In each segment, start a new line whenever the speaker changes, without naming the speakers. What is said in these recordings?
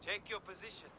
Take your positions.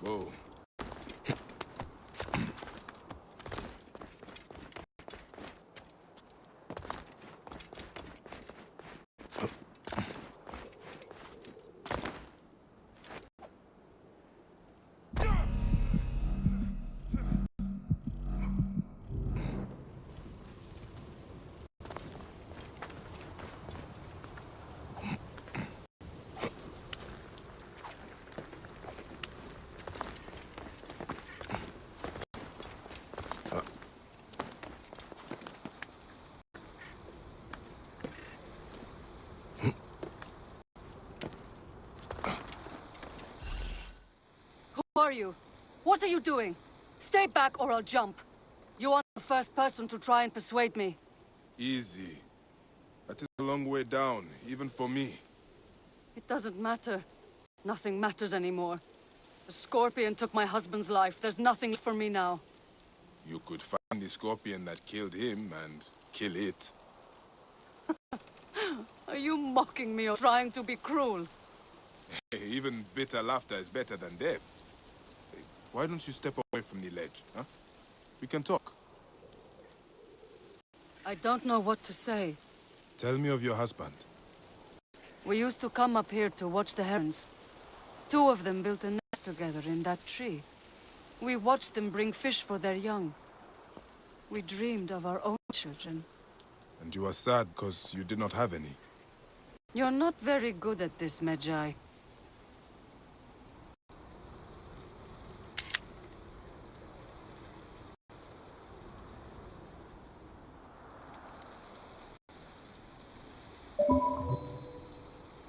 Whoa.
Who are you? What are you doing? Stay back or I'll jump. You aren't the first person to try and persuade me.
Easy. That is a long way down, even for me.
It doesn't matter. Nothing matters anymore. The Scorpion took my husband's life. There's nothing for me now.
You could find the Scorpion that killed him and kill it.
Are you mocking me or trying to be cruel?
Even bitter laughter is better than death. Why don't you step away from the ledge, huh? We can talk.
I don't know what to say.
Tell me of your husband.
We used to come up here to watch the herons. Two of them built a nest together in that tree. We watched them bring fish for their young. We dreamed of our own children.
And you are sad because you did not have any.
You're not very good at this, Medjay.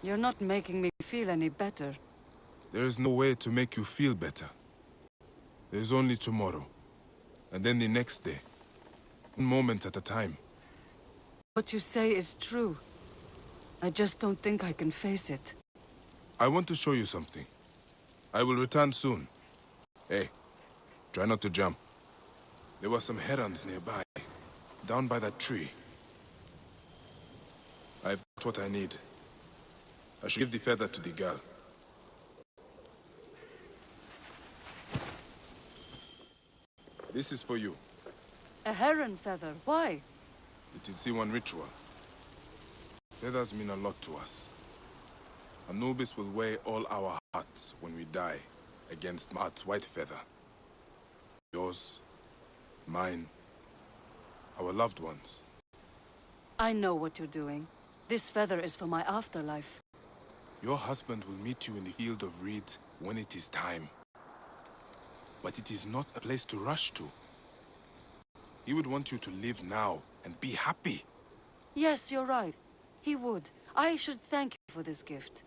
You're not making me feel any better.
There is no way to make you feel better. There is only tomorrow. And then the next day. One moment at a time.
What you say is true. I just don't think I can face it.
I want to show you something. I will return soon. Hey, try not to jump. There were some herons nearby, down by that tree. I've got what I need. I should give the feather to the girl. This is for you.
A heron feather? Why?
It is C1 ritual. Feathers mean a lot to us. Anubis will weigh all our hearts when we die against Ma'at's white feather. Yours, mine, our loved ones.
I know what you're doing. This feather is for my afterlife.
Your husband will meet you in the field of reeds when it is time. But it is not a place to rush to. He would want you to live now and be happy.
Yes, you're right. He would. I should thank you for this gift.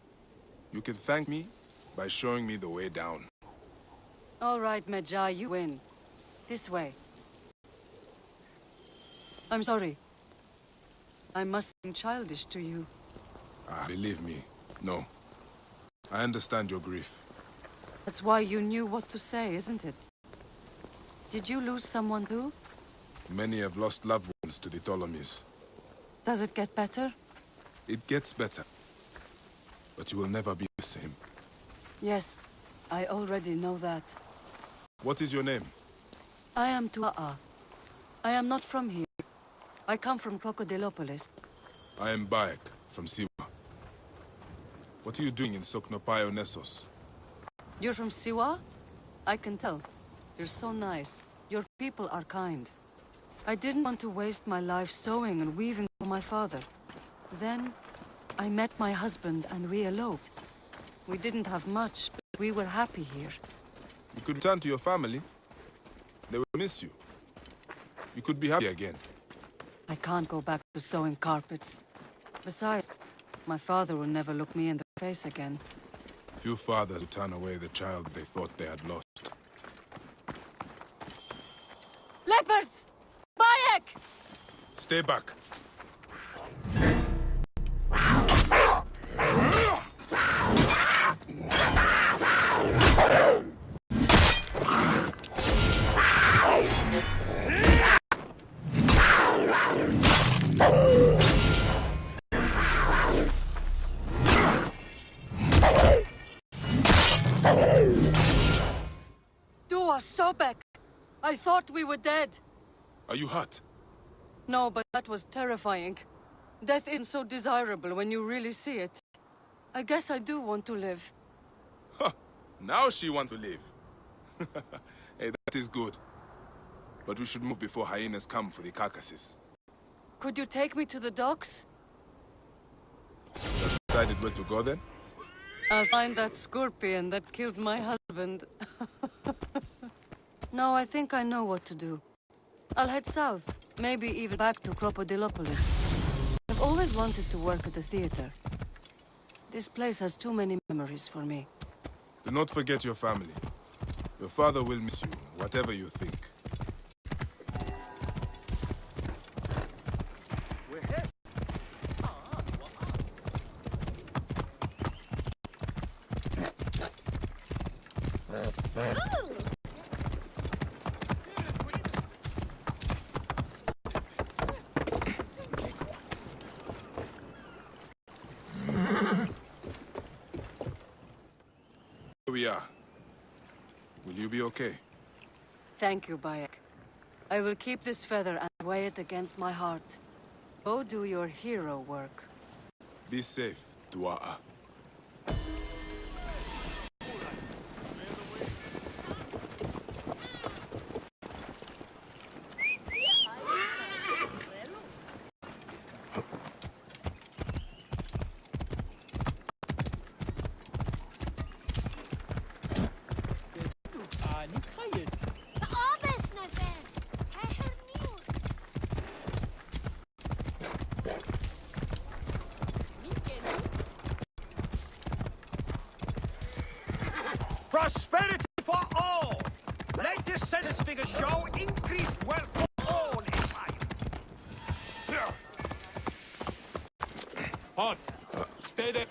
You can thank me by showing me the way down.
All right, Medjay, you win. This way. I'm sorry. I must seem childish to you.
Believe me, no. I understand your grief.
That's why you knew what to say, isn't it? Did you lose someone too?
Many have lost loved ones to the Ptolemies.
Does it get better?
It gets better. But you will never be the same.
Yes, I already know that.
What is your name?
I am Tua'a. I am not from here. I come from Crocodilopolis.
I am Bayek, from Siwa. What are you doing in Soknopayo Nessos?
You're from Siwa? I can tell. You're so nice. Your people are kind. I didn't want to waste my life sewing and weaving for my father. Then, I met my husband and we eloped. We didn't have much, but we were happy here.
You could return to your family. They will miss you. You could be happy again.
I can't go back to sewing carpets. Besides, my father will never look me in the face again.
Few fathers would turn away the child they thought they had lost.
Leopards! Bayek!
Stay back.
Dua Sobek! I thought we were dead.
Are you hurt?
No, but that was terrifying. Death isn't so desirable when you really see it. I guess I do want to live.
Ha! Now she wants to live. Hey, that is good. But we should move before hyenas come for the carcasses.
Could you take me to the docks?
You have decided where to go then?
I'll find that scorpion that killed my husband. No, I think I know what to do. I'll head south, maybe even back to Crocodilopolis. I've always wanted to work at the theater. This place has too many memories for me.
Do not forget your family. Your father will miss you, whatever you think. Here we are. Will you be okay?
Thank you, Bayek. I will keep this feather and weigh it against my heart. Go do your hero work.
Be safe, Dua'a.
Prosperity for all! Latest census figures show increased wealth for all in time.
Halt! Stay there!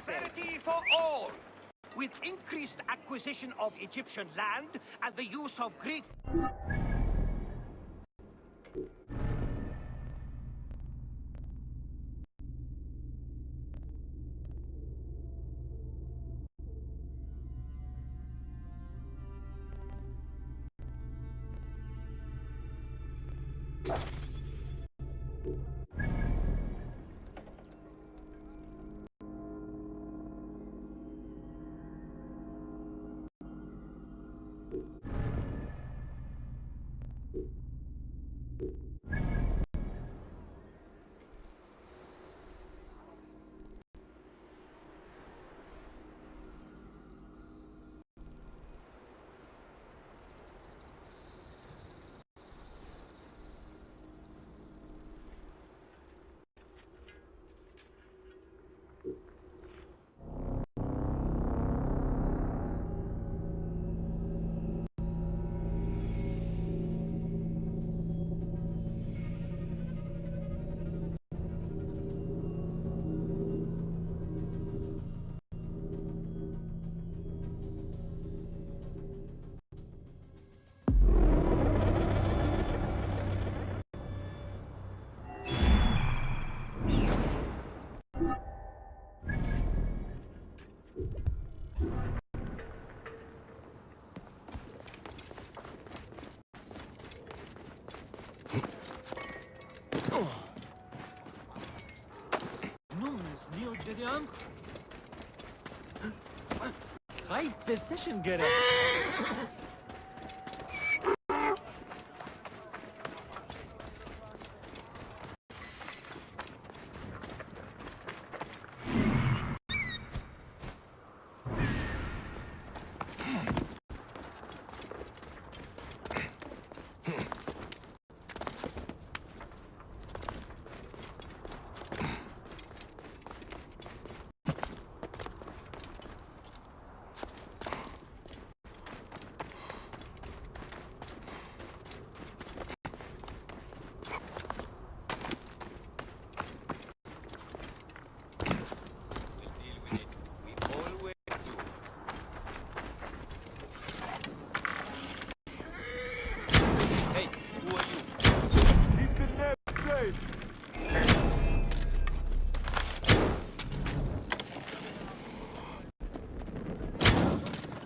Prosperity for all! With increased acquisition of Egyptian land and the use of Greek...
High position gerecht.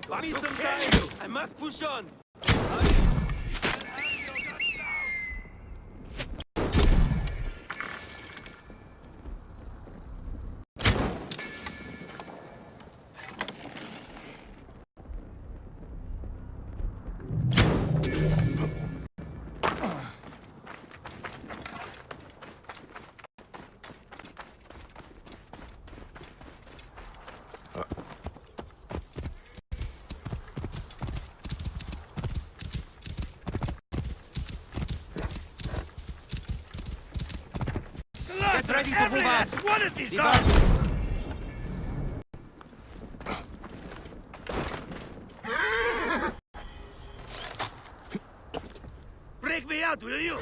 Buy me some time! I must push on! Get ready to move out! One of these guys! Break me out, will you?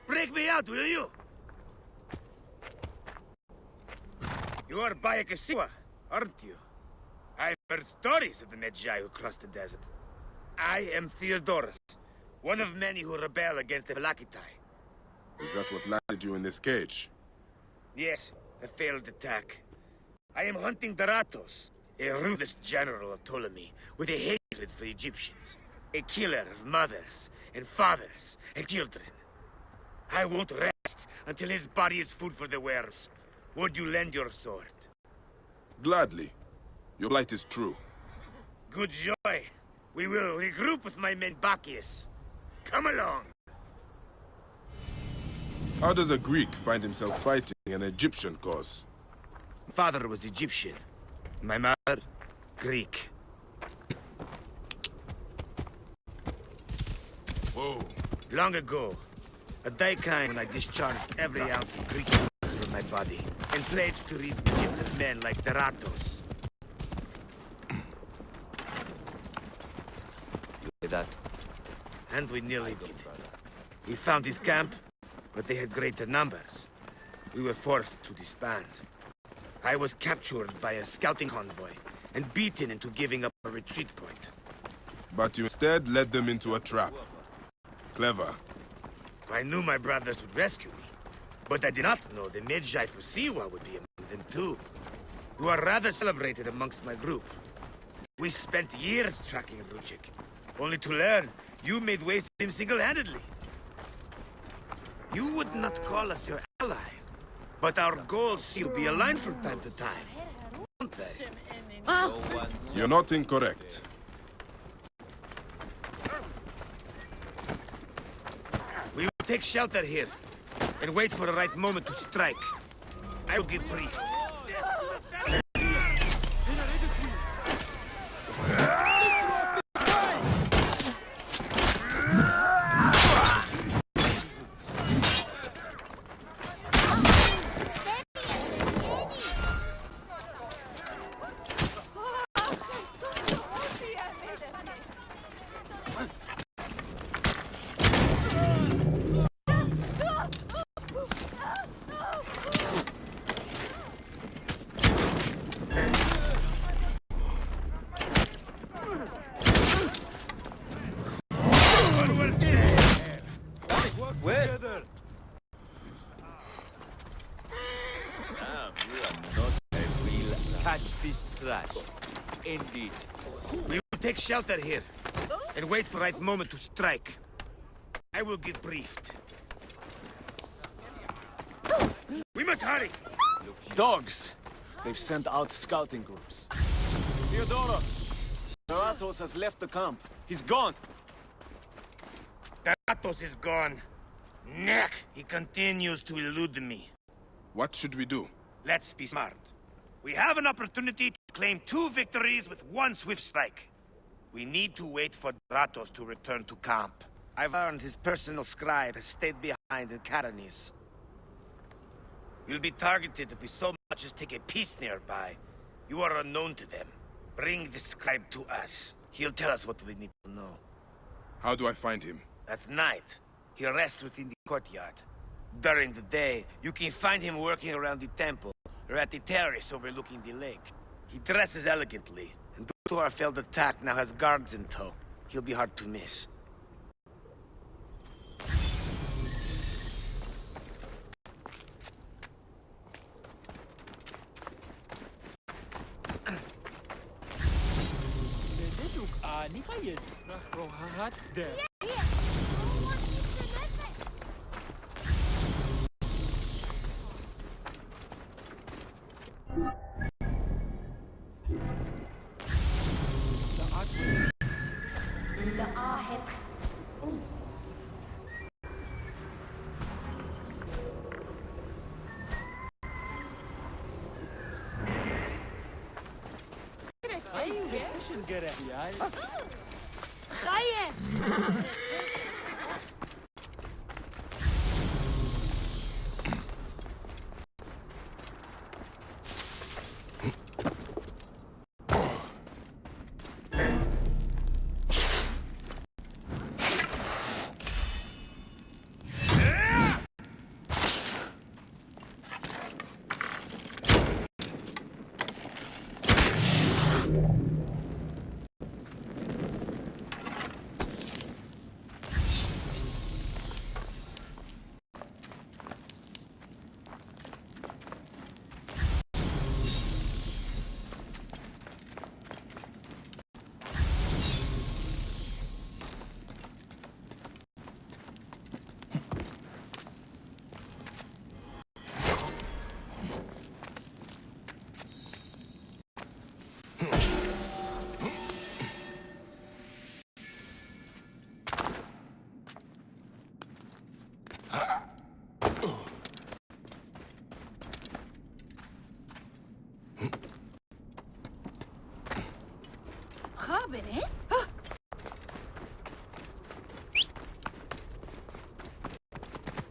Break me out, will you? You are Bayakasiwa, aren't you? I've heard stories of the Medjay who crossed the desert. I am Theodorus, one of many who rebel against the Valakitai.
Is that what landed you in this cage?
Yes, a failed attack. I am hunting Daratos, a ruthless general of Ptolemy, with a hatred for Egyptians. A killer of mothers, and fathers, and children. I won't rest until his body is food for the werewolves. Would you lend your sword?
Gladly. Your plight is true.
Good joy. We will regroup with my men Bacchius. Come along.
How does a Greek find himself fighting an Egyptian cause?
Father was Egyptian. My mother, Greek.
Whoa.
Long ago, a day came when I discharged every ounce of Greek blood from my body and pledged to rid Egyptian men like Daratos.
That.
And we nearly did. We found his camp, but they had greater numbers. We were forced to disband. I was captured by a scouting convoy and beaten into giving up a retreat point.
But you instead led them into a trap. Clever.
I knew my brothers would rescue me, but I did not know the Medjay from Siwa would be among them too. You are rather celebrated amongst my group. We spent years tracking Ruchik, only to learn you made ways to him single-handedly. You would not call us your ally, but our goals seem to be aligned from time to time, won't they?
You're not incorrect.
We will take shelter here, and wait for the right moment to strike. I will give brief.
Catch this trash. Indeed.
We will take shelter here, and wait for the right moment to strike. I will get briefed. We must hurry!
Dogs! They've sent out scouting groups. Theodoros! Doratos has left the camp. He's gone.
Doratos is gone. Neck! He continues to elude me.
What should we do?
Let's be smart. We have an opportunity to claim 2 victories with 1 swift strike. We need to wait for Doratos to return to camp. I've learned his personal scribe has stayed behind in Caranis. We'll be targeted if we so much as take a piece nearby. You are unknown to them. Bring the scribe to us. He'll tell us what we need to know.
How do I find him?
At night, he rests within the courtyard. During the day, you can find him working around the temple, or at the terrace overlooking the lake. He dresses elegantly, and due to our failed attack now has guards in tow. He'll be hard to miss.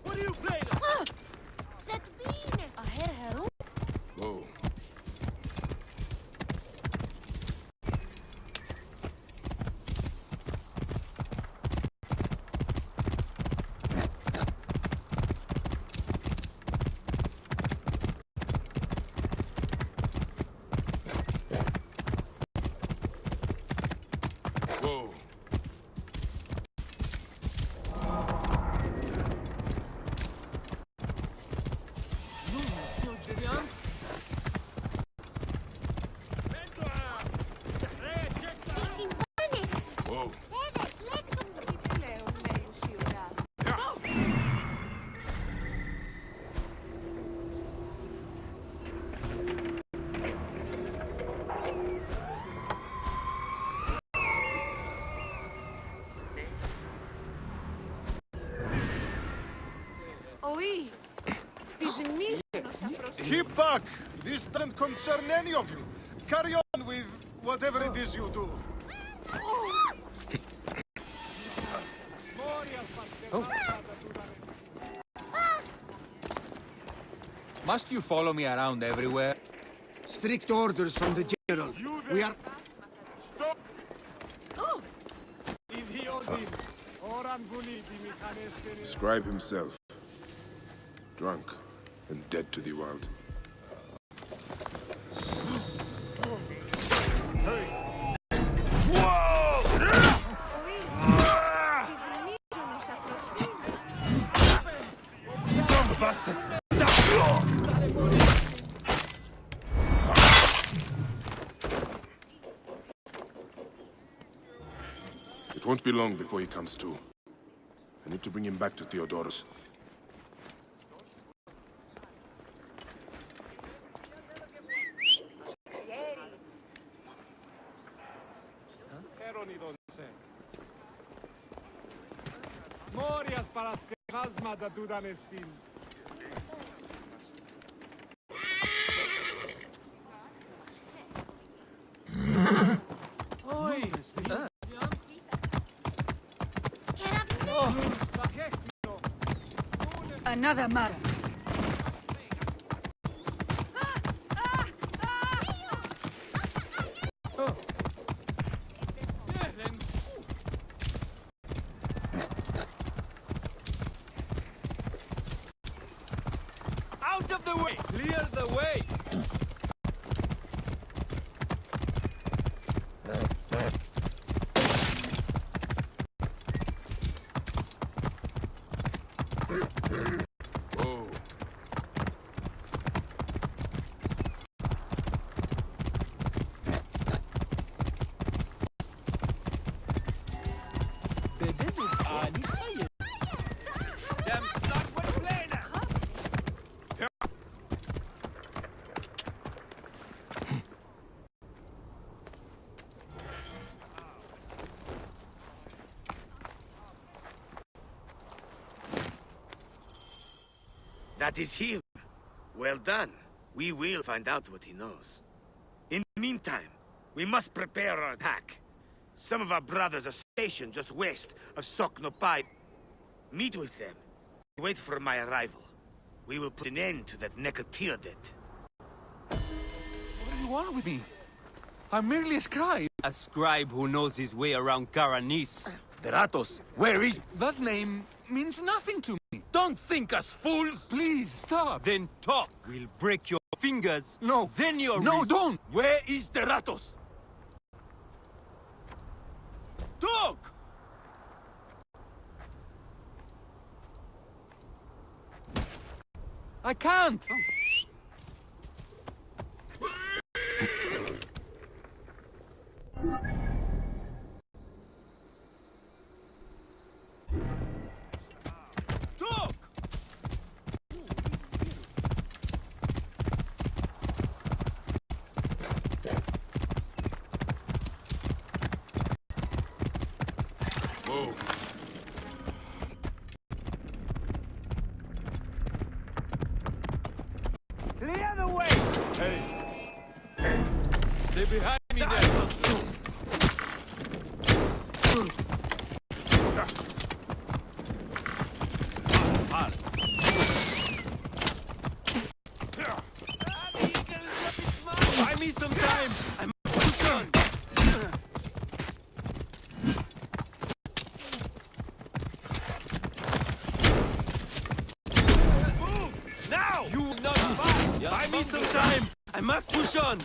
What are you playing?
Whoa. Whoa. Whoa.
Keep back! This doesn't concern any of you. Carry on with whatever it is you do.
Must you follow me around everywhere?
Strict orders from the general. We are...
Stop!
The scribe himself. Drunk and dead to the world. won't be long before he comes to. I need to bring him back to Theodorus.
Morias para skazma da dudanestin.
Another matter.
Out of the way! Clear the way!
Oh.
Damn son, what a plane!
That is him. Well done. We will find out what he knows. In the meantime, we must prepare our attack. Some of our brothers are stationed just west of Soknopai. Meet with them. Wait for my arrival. We will put an end to that Necoteodet.
What do you want with me? I'm merely a scribe.
A scribe who knows his way around Karanis.
Deratos, where is...
That name means nothing to me.
Don't think us fools!
Please, stop.
Then talk. We'll break your fingers.
No.
Then your
No,
wrists.
don't.
Where is Deratos? Talk!
I can't.
Talk!
Whoa.
Clear the way!
Hey.
Stay behind me there! Buy me some time! I'm done! Move! Now! You will not fight! Buy me some time! I must push on!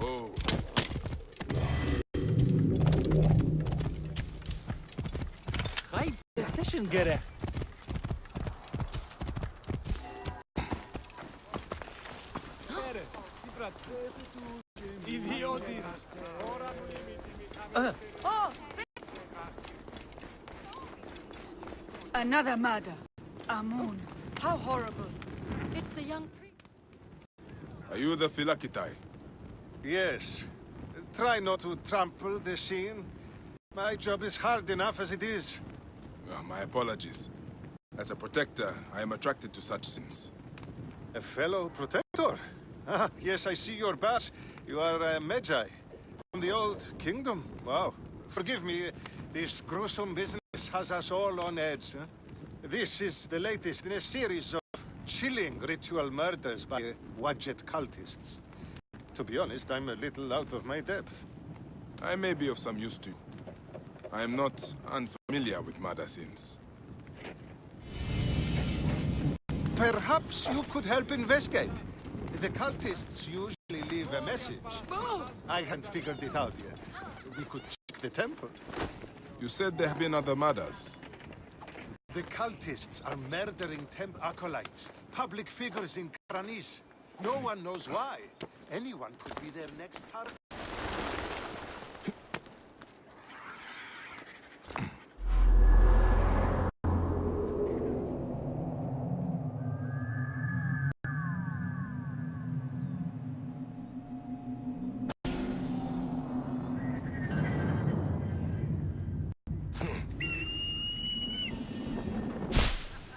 Oh.
High decision, Gerech.
Another murder. Amun. How horrible. It's the young priest.
Are you the Philakitai?
Yes. Try not to trample the scene. My job is hard enough as it is.
My apologies. As a protector, I am attracted to such sins.
A fellow protector? Ah, yes, I see your badge. You are a Magi. From the old kingdom. Wow. Forgive me, this gruesome business has us all on edge. Huh? This is the latest in a series of chilling ritual murders by Wadjet cultists. To be honest, I'm a little out of my depth.
I may be of some use to you. I am not unfamiliar with murder sins.
Perhaps you could help investigate. The cultists usually leave a message. I hadn't figured it out yet. We could check the temple.
You said there have been other murders.
The cultists are murdering temp acolytes, public figures in Karanis. No one knows why. Anyone could be their next target.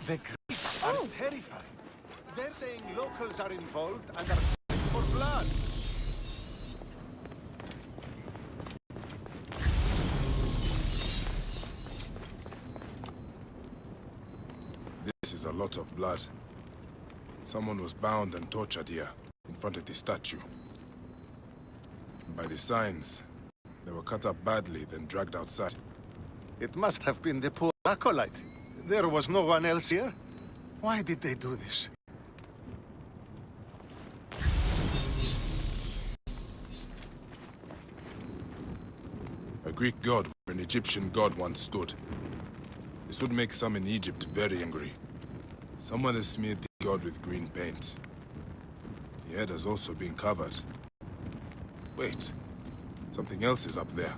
The Greeks are terrified. They're saying locals are involved and are fighting for blood.
This is a lot of blood. Someone was bound and tortured here, in front of the statue. By the signs, they were cut up badly, then dragged outside.
It must have been the poor acolyte. There was no one else here. Why did they do this?
A Greek god where an Egyptian god once stood. This would make some in Egypt very angry. Someone has smeared the god with green paint. The head has also been covered. Wait, something else is up there.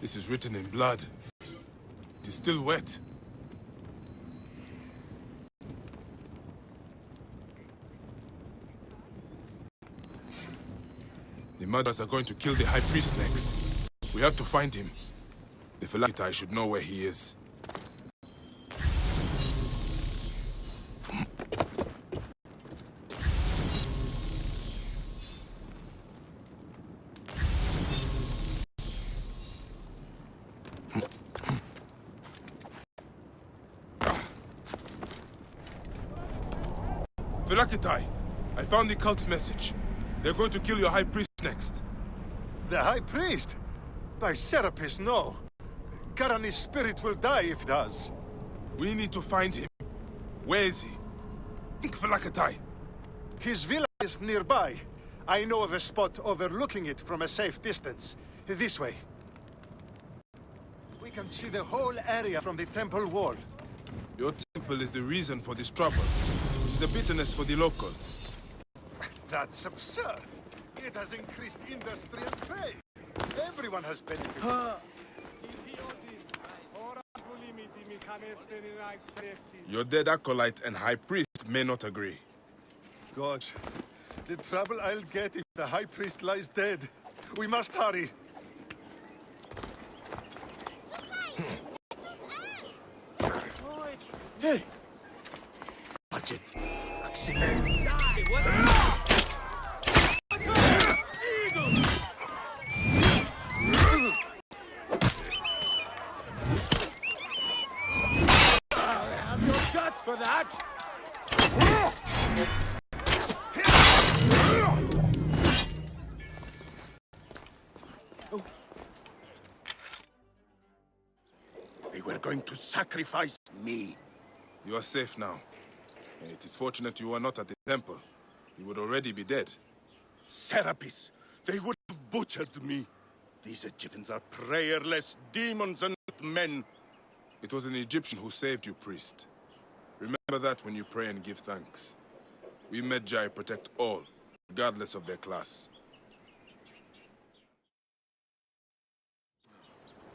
This is written in blood. It is still wet. The murderers are going to kill the High Priest next. We have to find him. The Phylakitai should know where he is. Phylakitai, I found the cult message. They're going to kill your High Priest next.
The High Priest? By Serapis, no. Karani's spirit will die if it does.
We need to find him. Where is he? Think, Phylakitai.
His villa is nearby. I know of a spot overlooking it from a safe distance. This way. We can see the whole area from the temple wall.
Your temple is the reason for this trouble. It is a bitterness for the locals.
That's absurd. It has increased industry and trade. Everyone has benefited.
Your dead acolyte and High Priest may not agree.
God, the trouble I'll get if the High Priest lies dead. We must hurry. Hey! Watch it.
Have your guts for that!
They were going to sacrifice me.
You are safe now. And it is fortunate you are not at the temple. You would already be dead.
Serapis, they would have butchered me. These Egyptians are prayerless demons and not men.
It was an Egyptian who saved you, priest. Remember that when you pray and give thanks. We Magi protect all, regardless of their class.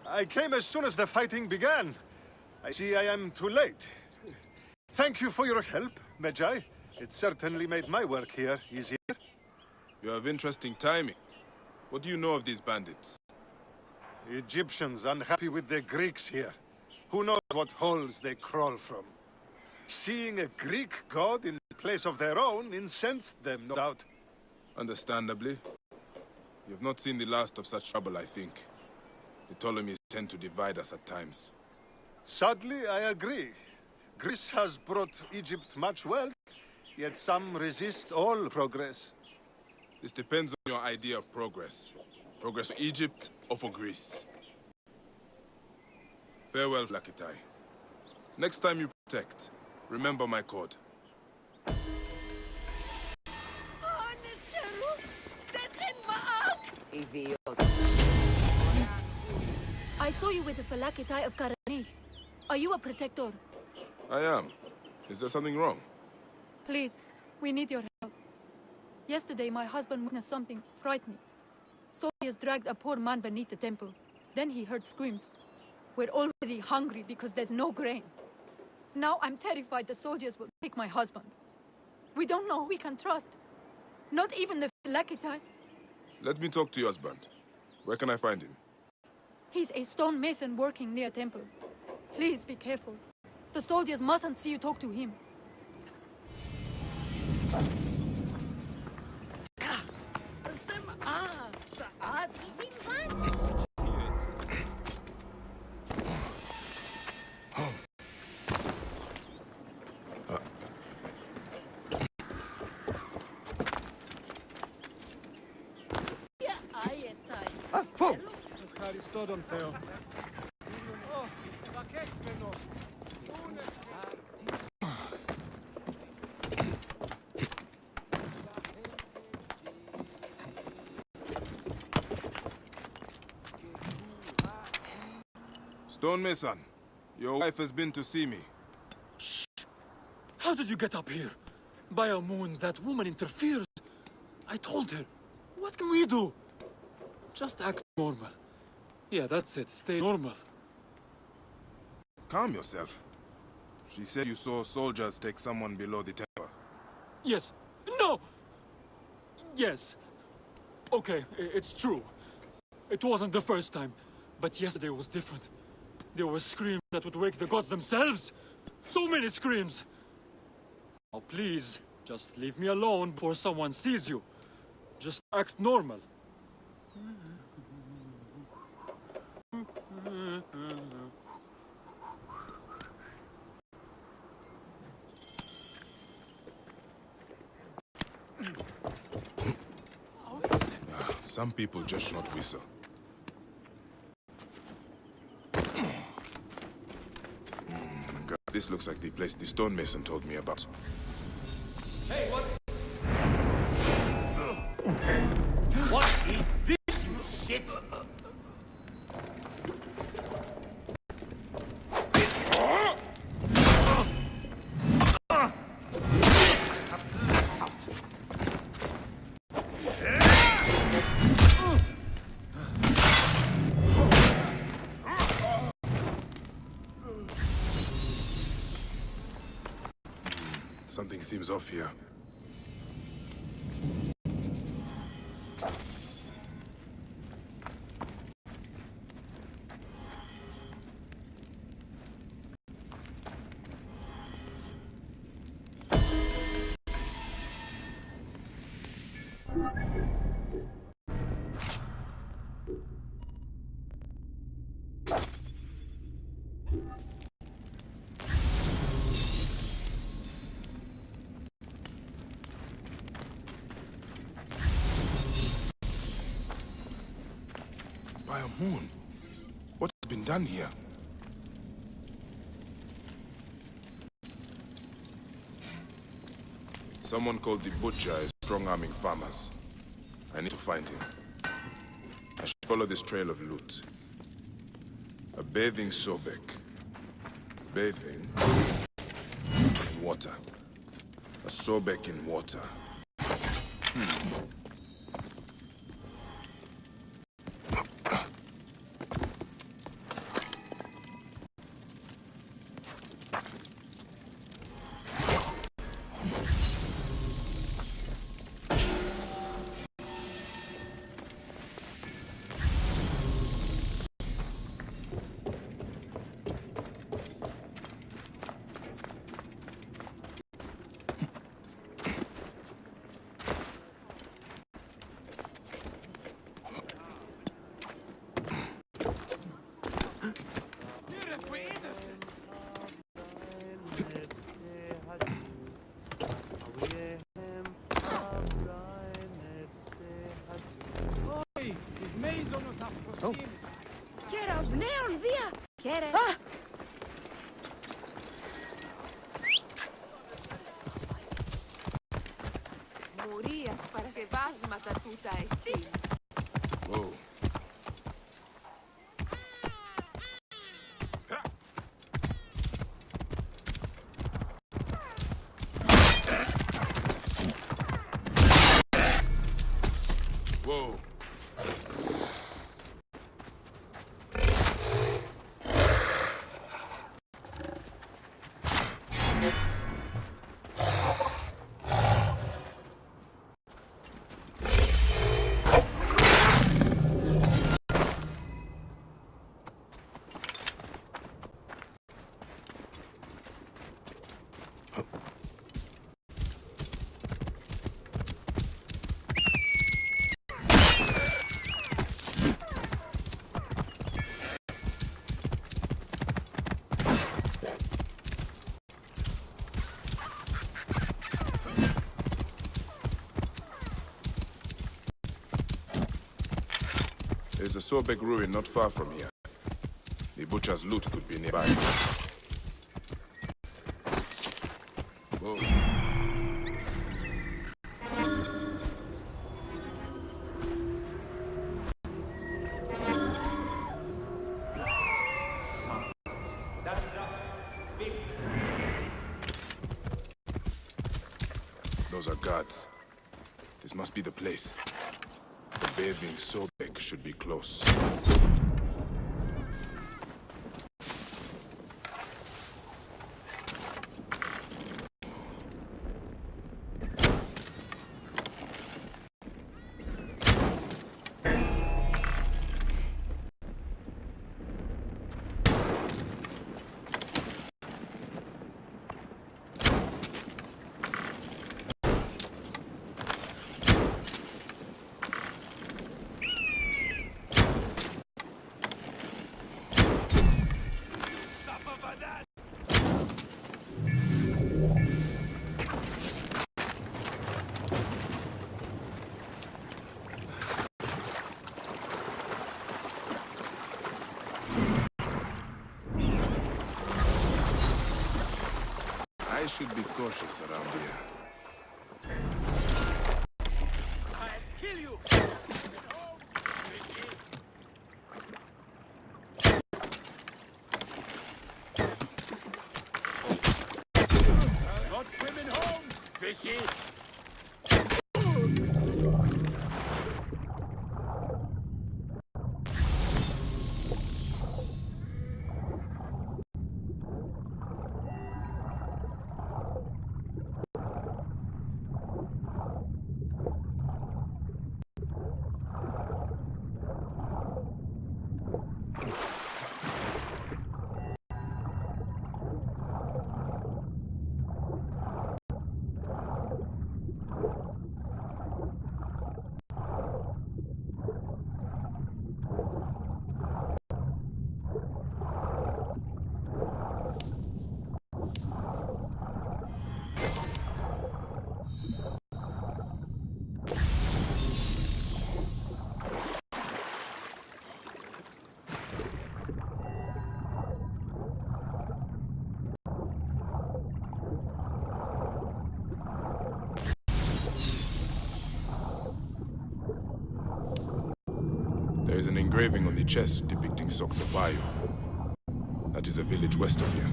I came as soon as the fighting began. I see I am too late. Thank you for your help, Medjay. It certainly made my work here easier.
You have interesting timing. What do you know of these bandits?
Egyptians unhappy with the Greeks here. Who knows what holes they crawl from? Seeing a Greek god in place of their own incensed them, no doubt.
Understandably. You have not seen the last of such trouble, I think. The Ptolemies tend to divide us at times.
Sadly, I agree. Greece has brought Egypt much wealth, yet some resist all progress.
This depends on your idea of progress. Progress for Egypt or for Greece. Farewell, Lakitai. Next time you protect, remember my code.
I saw you with the Phylakitai of Karanis. Are you a protector?
I am. Is there something wrong?
Please, we need your help. Yesterday, my husband witnessed something frightening. Soldiers dragged a poor man beneath the temple. Then he heard screams. We're already hungry because there's no grain. Now I'm terrified the soldiers will take my husband. We don't know who we can trust. Not even the Phylakitai.
Let me talk to your husband. Where can I find him?
He's a stonemason working near temple. Please be careful. The soldiers mustn't see you talk to him.
Stonemason, your wife has been to see me.
Shh! How did you get up here? By a moon, that woman interferes. I told her. What can we do? Just act normal. Yeah, that's it. Stay normal.
Calm yourself. She said you saw soldiers take someone below the temple.
Yes. No! Yes. Okay, it's true. It wasn't the first time. But yesterday was different. There were screams that would wake the gods themselves. So many screams. Now please, just leave me alone before someone sees you. Just act normal.
Some people just should not whistle. God, this looks like the place the stonemason told me about.
Hey, what? What is this, you shit?
Something seems off here. By a moon. What has been done here? Someone called the Butcher is strong-arming farmers. I need to find him. I should follow this trail of loot. A bathing Sobek. Bathing in water. A Sobek in water.
Get it?
Ah!
Μουρίας παρασκευάσματα τούτα εστί.
Whoa. Whoa. There's a Sobek ruin not far from here. The butcher's loot could be nearby. Whoa. Those are guards. This must be the place. The bathing Sobek should be close. I should be cautious around here.
I'll kill you! Not swimming home, fishy!
There is an engraving on the chest depicting Soktobayo. That is a village west of here.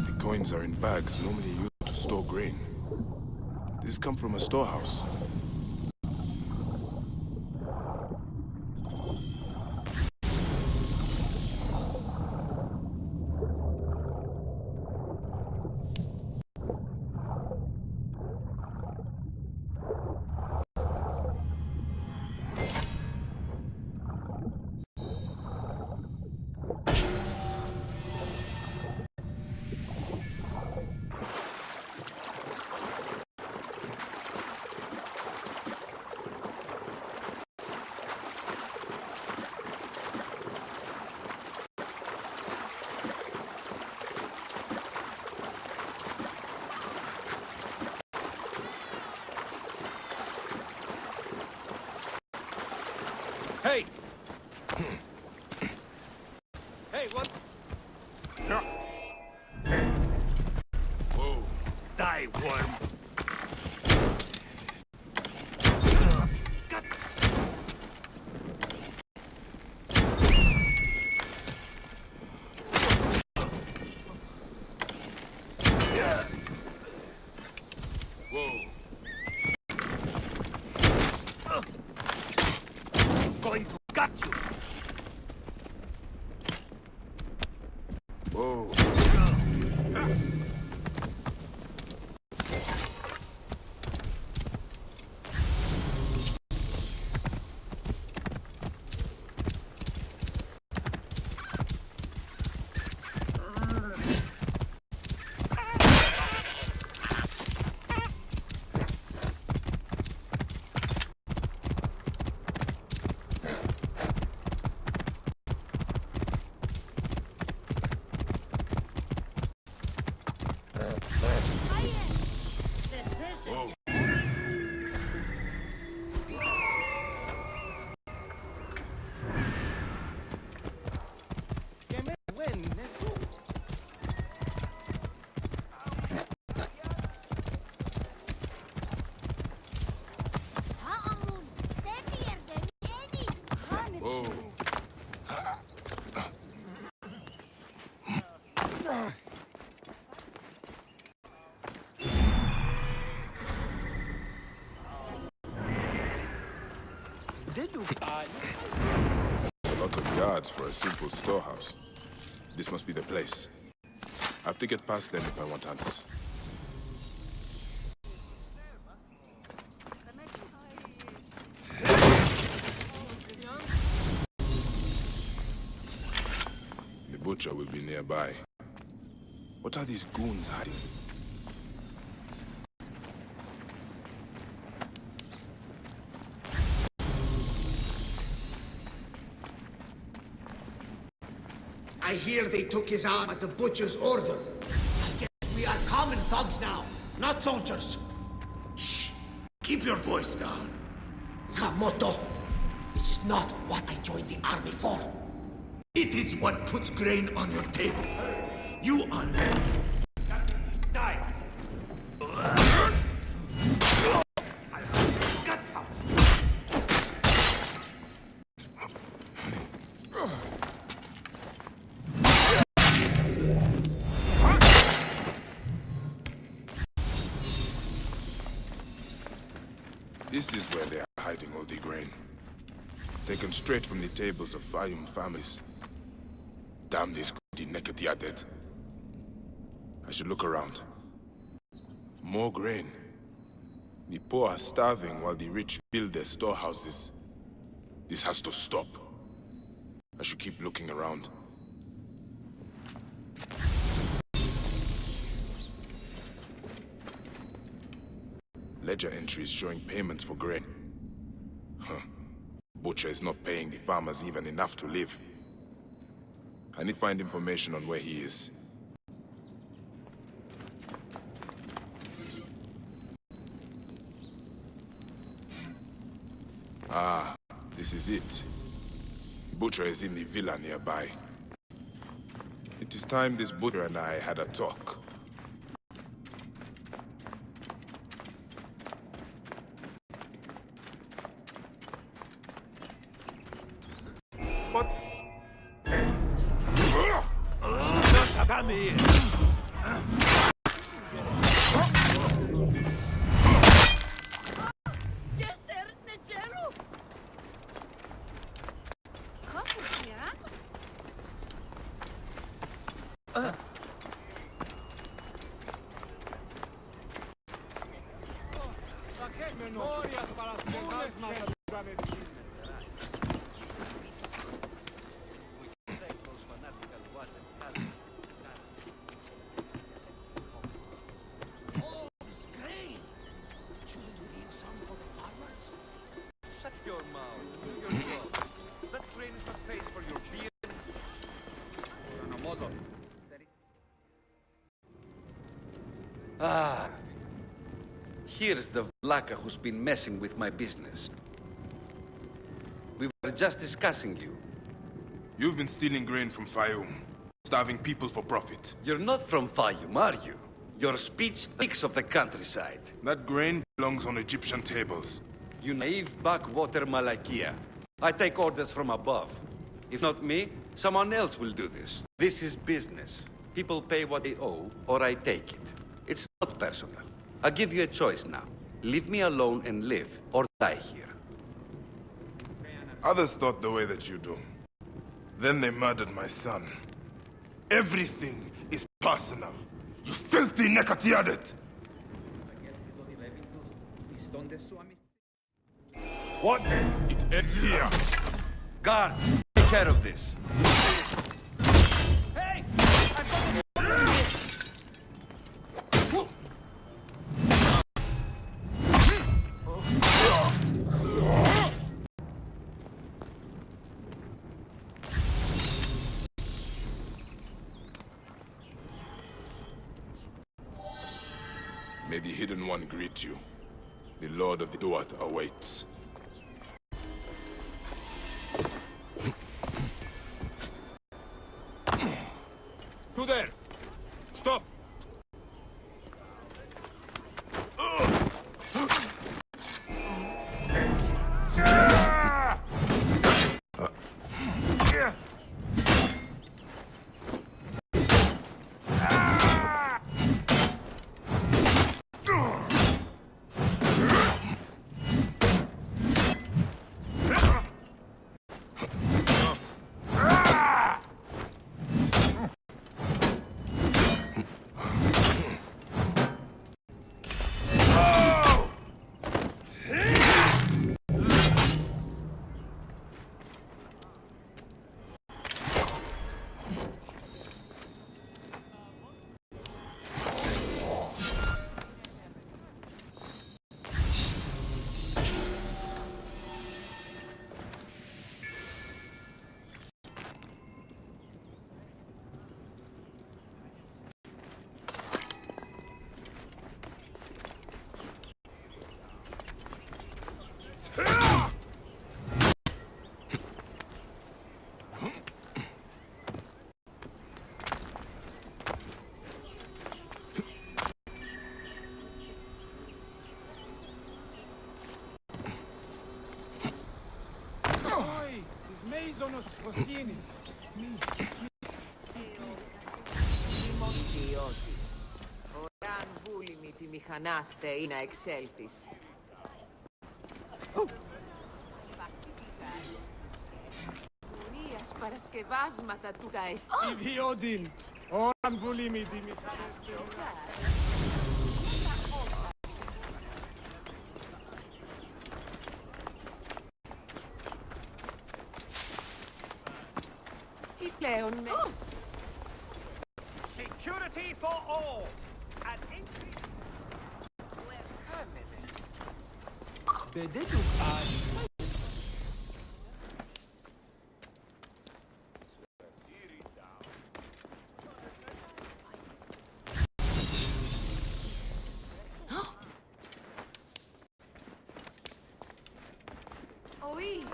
The coins are in bags normally used to store grain. These come from a storehouse.
Hey! Hey, what?
going to gut you!
Whoa. A lot of guards for a simple storehouse. This must be the place. I have to get past them if I want answers. The butcher will be nearby. What are these goons hiding?
I hear they took his arm at the butcher's order. I guess we are common thugs now, not soldiers. Shh! Keep your voice down. Kamoto, this is not what I joined the army for. It is what puts grain on your table. You are... Die! Guts out!
This is where they are hiding all the grain. Taken straight from the tables of Fayum families. Damn this greedy naked dead. I should look around. More grain. The poor are starving while the rich build their storehouses. This has to stop. I should keep looking around. Ledger entries showing payments for grain. Huh. Butcher is not paying the farmers even enough to live. I need to find information on where he is. Ah, this is it. Butcher is in the villa nearby. It is time this butcher and I had a talk.
What?
Ah, here's the Vlaka who's been messing with my business. We were just discussing you.
You've been stealing grain from Fayum, starving people for profit.
You're not from Fayum, are you? Your speech speaks of the countryside.
That grain belongs on Egyptian tables.
You naive backwater Malakia. I take orders from above. If not me, someone else will do this. This is business. People pay what they owe, or I take it. It's not personal. I'll give you a choice now. Leave me alone and live, or die here.
Others thought the way that you do. Then they murdered my son. Everything is personal. You filthy Nekatiadet!
What?
It ends here.
Guards, take care of this.
Hey!
May the Hidden One greet you. The Lord of the Duat awaits. Who there? Stop!
Εάν βούλημη τη μηχανάστε ή να εξέλθεις. Μουρίας παρασκευάσματα του τα εστί.
Ιδιότην! Όταν βουλήμη τη μηχανάστε.
Τι πλέον με...
Security for all! And increase...
Bededuk ad.
Oui.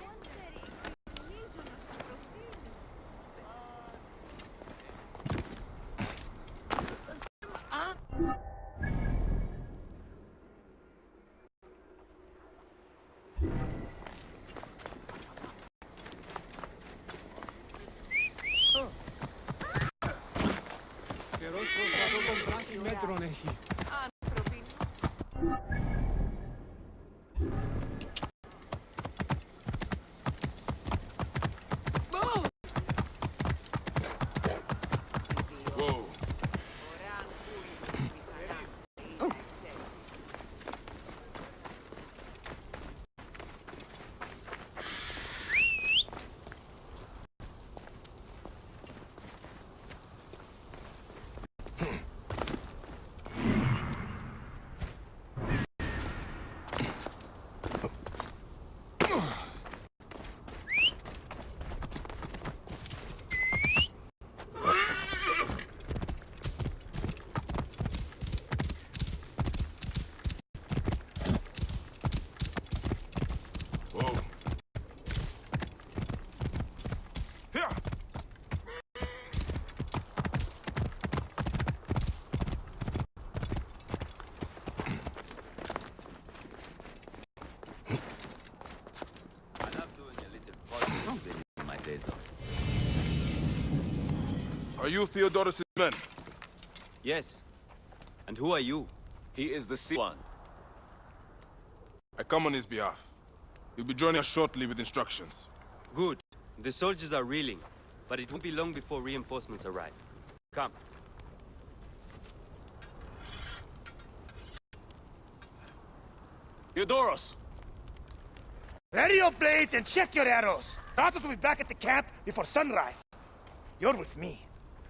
Καιρός πως θα το κοντράκι μέτρον έχει.
Άνθρωποι.
Whoa.
Εάν βούλημη τη μηχανάστε ή να εξέλθεις.
Whoa. Here.
I love doing a little politics in my days off.
Are you Theodorus' men?
Yes. And who are you?
He is the C1.
I come on his behalf. He'll be joining us shortly with instructions.
Good. The soldiers are reeling, but it won't be long before reinforcements arrive. Come.
Theodoros!
Ready your blades and check your arrows. Ratos will be back at the camp before sunrise. You're with me,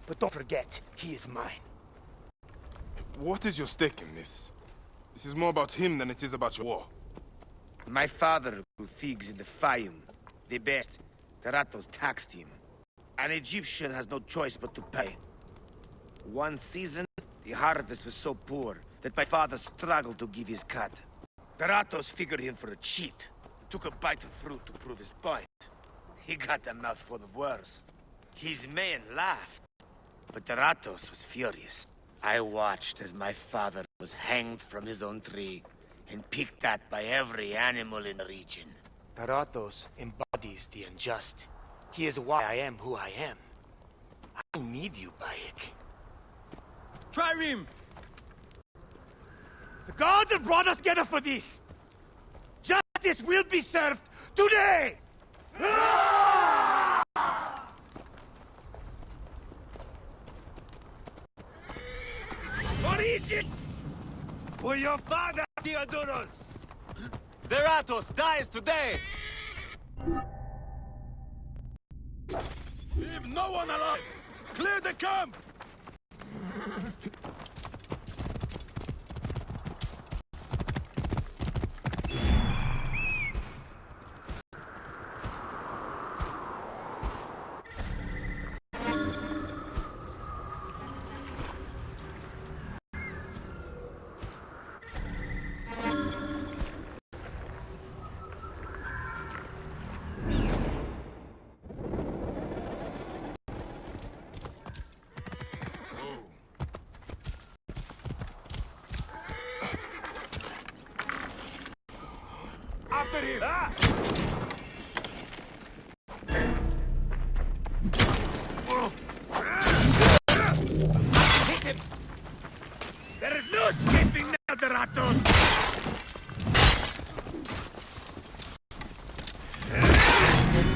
but don't forget, he is mine.
What is your stake in this? This is more about him than it is about your war.
My father grew figs in the Fayum. The best. The Ratos taxed him. An Egyptian has no choice but to pay. One season, the harvest was so poor that my father struggled to give his cut. The Ratos figured him for a cheat. Took a bite of fruit to prove his point. He got a mouthful of words. His men laughed, but the Ratos was furious. I watched as my father was hanged from his own tree and picked at by every animal in the region. Taratos embodies the unjust. He is why I am who I am. I need you, Bayek.
Trireme!
The gods have brought us together for this! Justice will be served today! For Egypt! For your father, Theodoros!
The Ratos dies today!
Leave no one alive! Clear the camp!
After him! Hit him! There is no escaping now, the Ratos! Hit him!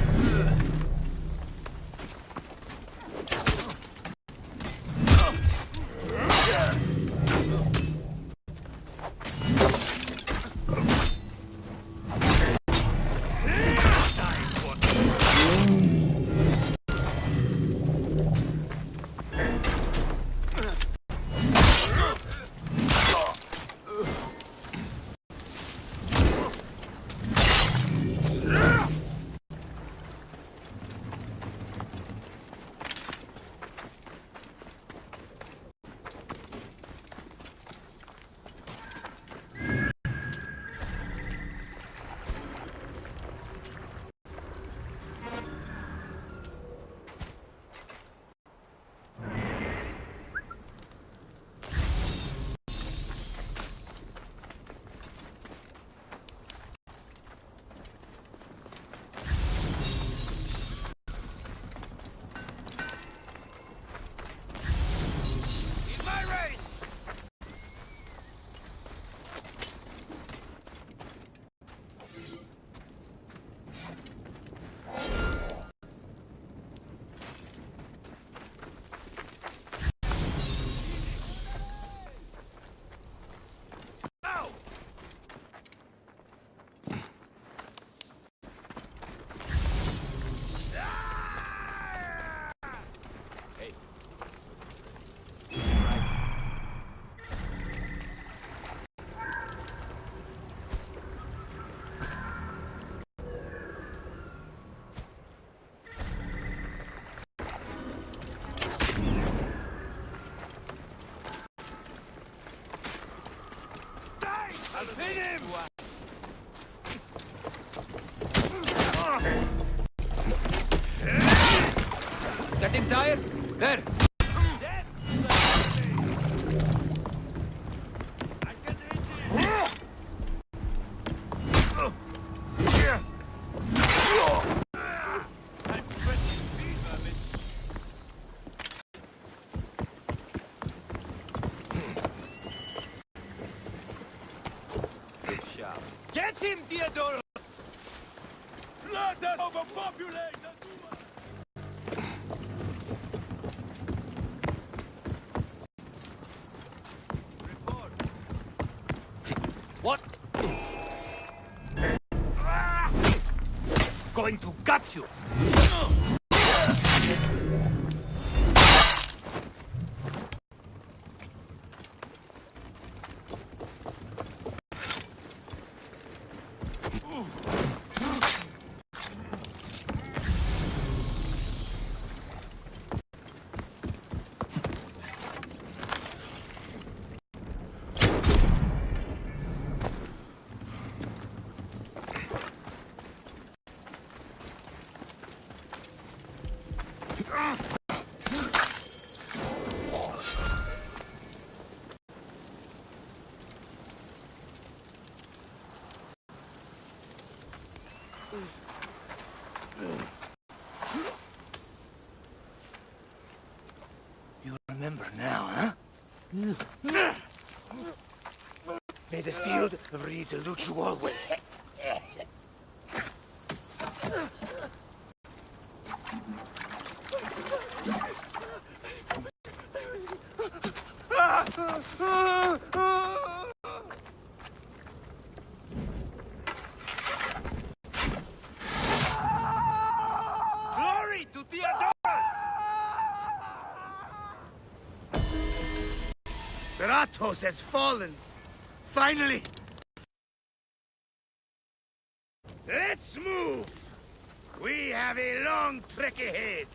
Getting tired? There!
Get him, Theodoros! Blood
Let us overpopulate the...
What? Going to gut you! You remember now, huh? May the field of reeds elude you always.
Glory to Theodorus! Stratos has fallen. Finally! Let's move! We have a long trek ahead.